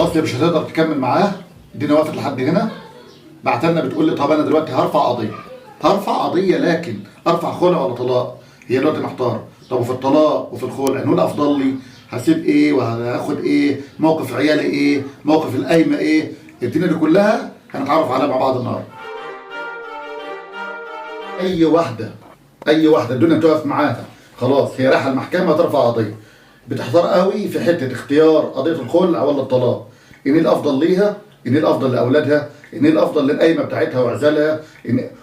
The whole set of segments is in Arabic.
خلاص هي مش هتقدر تكمل معاه، دينا وقفت لحد هنا. بعتلنا بتقول لي طب انا دلوقتي هرفع قضيه، لكن ارفع خلع ولا طلاق؟ هي دلوقتي محتاره. طب وفي الطلاق وفي الخلع انه الافضل لي؟ هسيب ايه وهاخد ايه؟ موقف عيالي ايه؟ موقف القايمه ايه؟ الدنيا دي كلها هنتعرف عليها مع بعض النهارده. اي واحده الدنيا تقف معاها خلاص هي رايحه المحكمه ترفع قضيه، بتحتار قوي في حته اختيار قضيه الخلع ولا الطلاق. ان الافضل ليها، ان الافضل لاولادها، ان الافضل للقايمه بتاعتها وعزالها.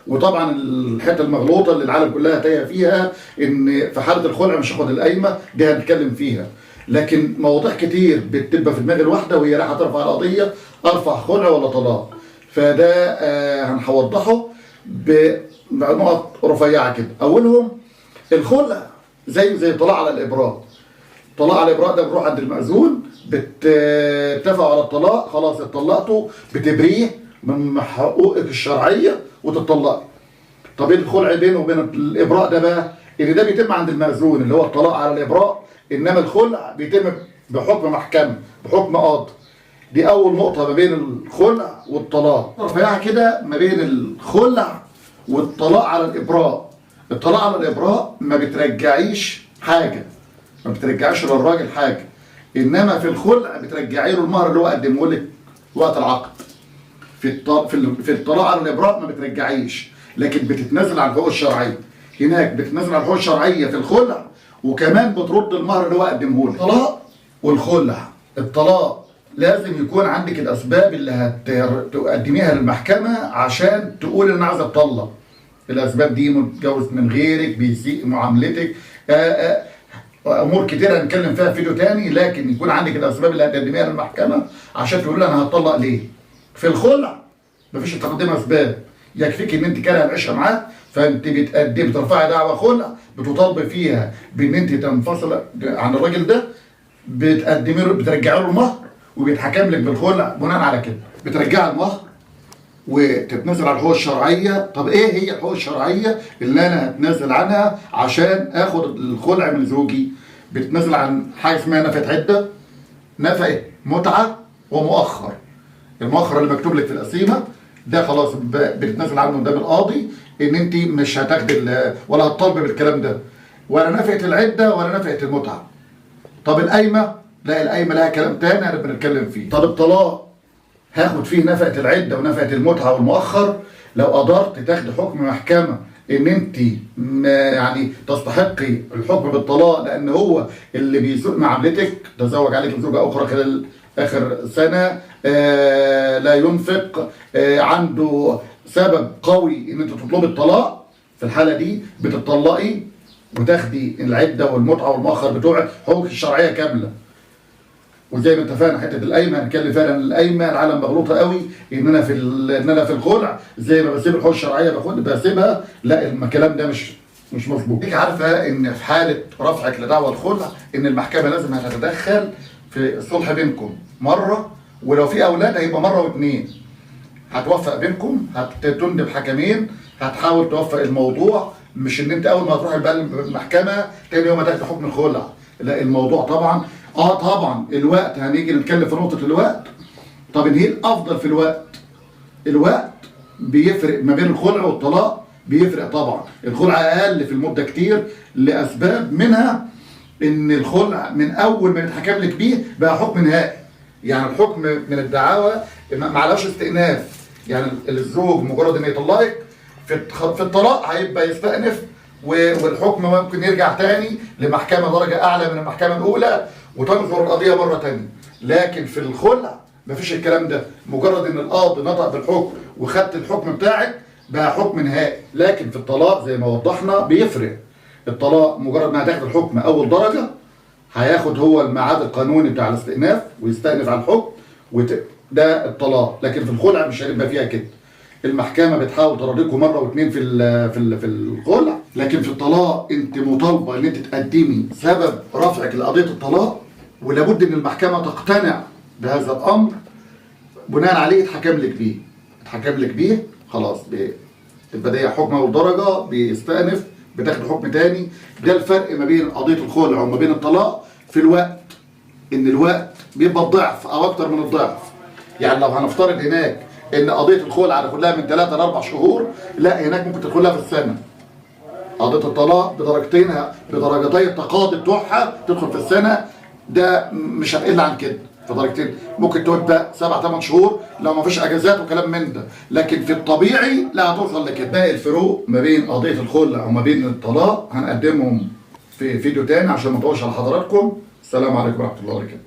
وطبعا الحته المغلوطه اللي العالم كلها تايه فيها ان في حاله الخلع مش هاخد القايمه، دي هنتكلم فيها. لكن مواضيع كتير بتبقى في دماغ الواحده وهي رايحه ترفع القضيه، ارفع خلع ولا طلاق. فده هنوضحه بنقط رفيعه كده. اولهم الخلع زي الطلاق على الابراء. الطلاق على الابراء ده بنروح عند المأذون، بتتفقوا على الطلاق، خلاص اتطلقتوا، بتبريه من حقوقك الشرعيه وتطلقي. طب ايه الخلع بينه وبين الابراء ده بقى؟ ان ده بيتم عند المأذون اللي هو الطلاق على الابراء، انما الخلع بيتم بحكم محكمه، بحكم قاضي. دي اول نقطه ما بين الخلع والطلاق. رفيعه كده ما بين الخلع والطلاق على الابراء. الطلاق على الابراء ما بترجعيش حاجه، ما بترجعيش للراجل حاجه، انما في الخلع بترجعي له المهر اللي هو قدمه لك وقت العقد. في الطلاق على الابراء ما بترجعيش، لكن بتتنازل عن الحقوق الشرعيه. هناك بتتنازل عن الحقوق الشرعيه في الخلع، وكمان بترد المهر اللي هو قدمه لك. الطلاق والخلع، الطلاق لازم يكون عندك الاسباب اللي هتقدميها للمحكمه عشان تقول ان عايزه اتطلق. الاسباب دي متجوز من غيرك، بيسيء معاملتك، امور كتير هنتكلم فيها في فيديو تاني، لكن يكون عندك الاسباب اللي هتقدميها للمحكمه عشان تقول انا هتطلق ليه. في الخلع مفيش تقديم اسباب، يكفيك ان انت كاره العيشه معاه، فانت بترفعي دعوه خلع بتطالبي فيها بان انت تنفصل عن الراجل ده، بترجعي له المهر وبيتحكم لك بالخلع بناء على كده. بترجعي المهر وتتنازل عن الحقوق الشرعيه. طب ايه هي الحقوق الشرعيه اللي انا هتنازل عنها عشان اخد الخلع من زوجي؟ بتتنازل عن حاجه اسمها نفقه عده، نفقه متعه، ومؤخر. المؤخر اللي مكتوب لك في القسيمه ده خلاص بتتنازل عنه قدام القاضي ان انت مش هتاخدي ولا هتطالبي بالكلام ده، ولا نفقه العده ولا نفقه المتعه. طب القايمه؟ لا، القايمه لها كلام تاني هنبقى نتكلم فيه. طب الطلاق هاخد فيه نفقه العده ونفقه المتعه والمؤخر لو قدرت تاخدي حكم محكمه ان انت يعني تستحقي الحكم بالطلاق لان هو اللي بيسوء معاملتك، تزوج عليك زوجه اخرى خلال اخر سنه، لا ينفق، عنده سبب قوي ان انت تطلبي الطلاق. في الحاله دي بتطلقي وتاخدي العده والمتعه والمؤخر بتوعك، حقوقك الشرعيه كامله. وزي ما اتفقنا حته القايمه هنتكلم فيها، لان القايمه العالم مغلوطه قوي ان انا في الخلع زي ما بسيب الحقوق الشرعيه بسيبها. لا، الكلام ده مش مظبوط. انت عارفه ان في حاله رفعك لدعوى الخلع ان المحكمه لازم هتتدخل في الصلح بينكم مره، ولو في اولاد هيبقى مره واثنين. هتوفق بينكم، هتندب حكمين، هتحاول توفق الموضوع. مش ان انت اول ما تروح المحكمه تاني يوم هتاخد حكم الخلع. لا، الموضوع طبعا طبعا الوقت هنيجي نتكلم في نقطه الوقت. طب ان هي الافضل في الوقت بيفرق ما بين الخلع والطلاق، بيفرق طبعا. الخلع اقل في المده كتير لاسباب، منها ان الخلع من اول ما يتحكم لك بيه بقى حكم نهائي. يعني الحكم من الدعاوى معلهاش استئناف. يعني الزوج مجرد ان يطلقك في الطلاق هيبقى يستأنف، والحكم ممكن يرجع تاني لمحكمه درجه اعلى من المحكمه الاولى وتنظر القضيه مره تانيه. لكن في الخلع مفيش الكلام ده، مجرد ان القاضي نطق بالحكم وخدت الحكم بتاعك بقى حكم نهائي. لكن في الطلاق زي ما وضحنا بيفرق. الطلاق مجرد ما هتاخد الحكم اول درجه هياخد هو الميعاد القانوني بتاع الاستئناف ويستأنف على الحكم ده الطلاق. لكن في الخلع مش هيبقى فيها كده. المحكمه بتحاول تراضيكم مره واثنين في الخلع، لكن في الطلاق انت مطالبه ان انت تقدمي سبب رفعك لقضيه الطلاق، ولابد ان المحكمه تقتنع بهذا الامر، بناء عليه اتحكم لك بيه خلاص تبقى دي حكم اول درجه، بيستأنف، بتاخد حكم تاني. ده الفرق ما بين قضيه الخلع وما بين الطلاق في الوقت. ان الوقت بيبقى الضعف او اكتر من الضعف. يعني لو هنفترض هناك ان قضيه الخلع هتاخد من 3 ل 4 شهور، لا هناك ممكن تدخلها في السنه. قضيه الطلاق بدرجتي التقاضي بتوعها تدخل في السنه، ده مش هتقل عن كده في درجتين. ممكن تبدا 7 8 شهور لو ما فيش اجازات وكلام من ده، لكن في الطبيعي لا هتوصل لكده. باقي الفروق ما بين قضيه الخلع وما بين الطلاق هنقدمهم في فيديو تاني عشان ما اطولش على حضراتكم. السلام عليكم ورحمه الله وبركاته.